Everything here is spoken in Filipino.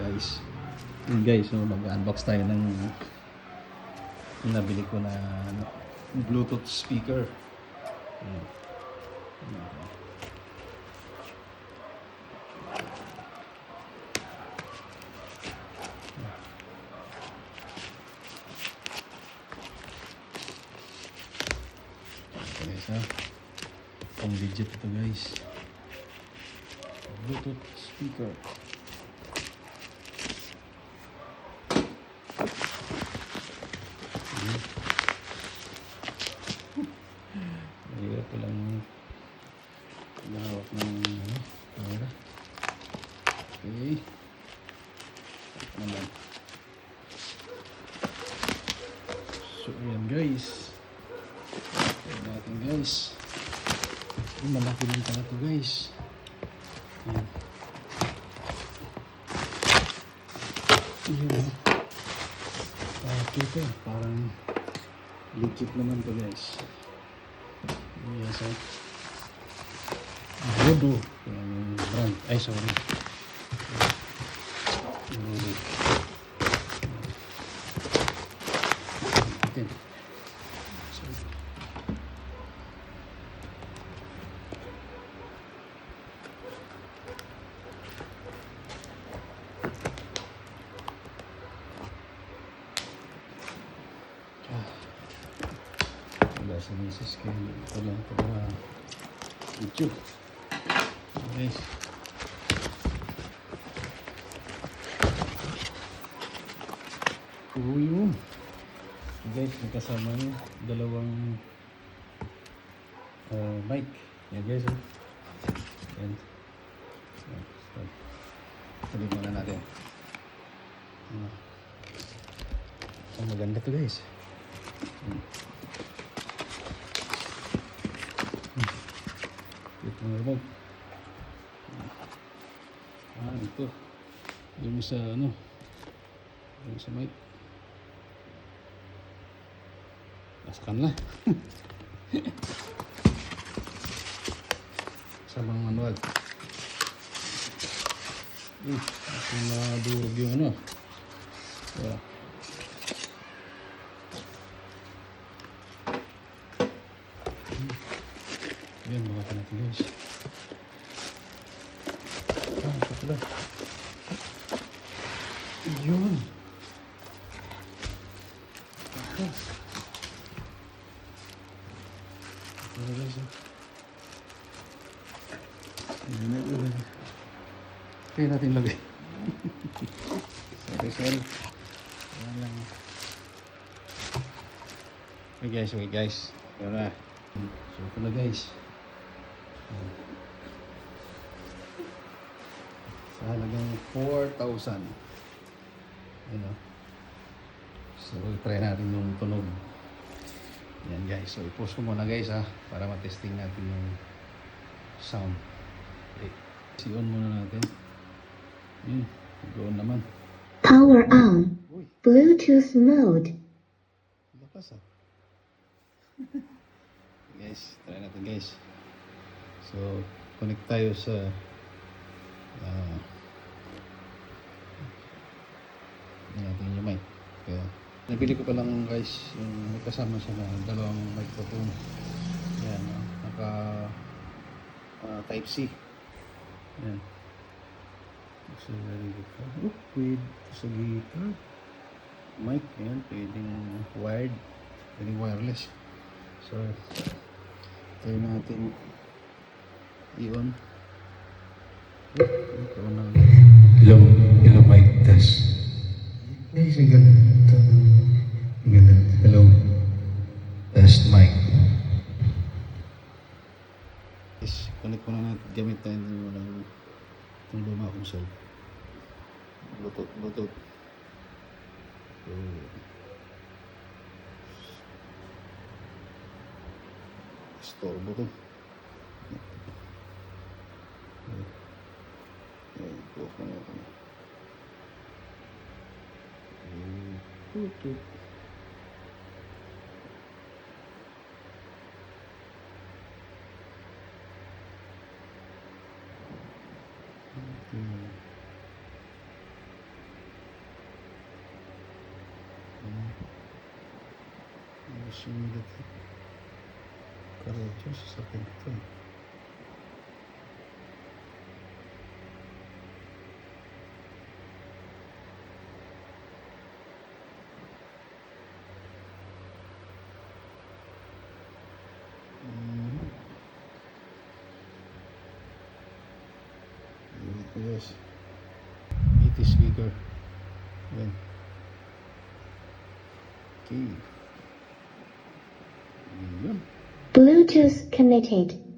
guys. Yun guys, so mag-unbox tayo ng nabili ko na Bluetooth speaker. Yun. Guys ha, pang legit ito guys, Bluetooth speaker. Mahirap ko lang mahawak ng camera. Okay, naman. So yan guys, yan natin guys. Malaki lang pala ito guys. Yan. Yan. Okay, parang legit naman to guys. Yes, Voodoo yung brand. Ay, sorry. Voodoo. Okay. Sorry. Wala sa misis kaya ito lang para YouTube. Guys, yun guys, nakasama yung dalawang mic. Yan guys, yan. Tuloy muna natin. Ang maganda to guys. Ito na remote. Ito. Yung sa yung sa mic. Nasa kanila. Sa mga manual. Kung nadurog yung yeah. Ayan, mga ka natin guys. Ito pala. Yun. Ito. Ito guys. Ayan. Kaya natin lagay. Sorry. Ayan lang. Okay guys. Ayan na. So ito na guys. Sa halagang 4,000. So try natin yung tunog. Yan guys. So i-post ko muna guys para matesting natin yung sound. Okay. Si-on muna natin. Yun. Go-on naman. Power on. Uy. Bluetooth mode. Lakas guys, try natin guys. So, connect tayo sa natin yung mic. Kaya, nabili ko pa lang guys yung may kasama siya na dalawang microphone. Yan, naka type C. Yan. So, pwede sa guitar. Mic, yan, pwedeng wired, pwedeng wireless. So, try natin i-on. Hello mic test. Guys, ang ganda. Hello. Test mic. Is connect ko na natin, gamit tayo ng luma kong cell. Bluetooth. So, store button. Close na natin. Bluetooth. Cumulative. Karocho sa sakit ito. Yes. It is bigger. Yan. Okay. Yun. Bluetooth connected.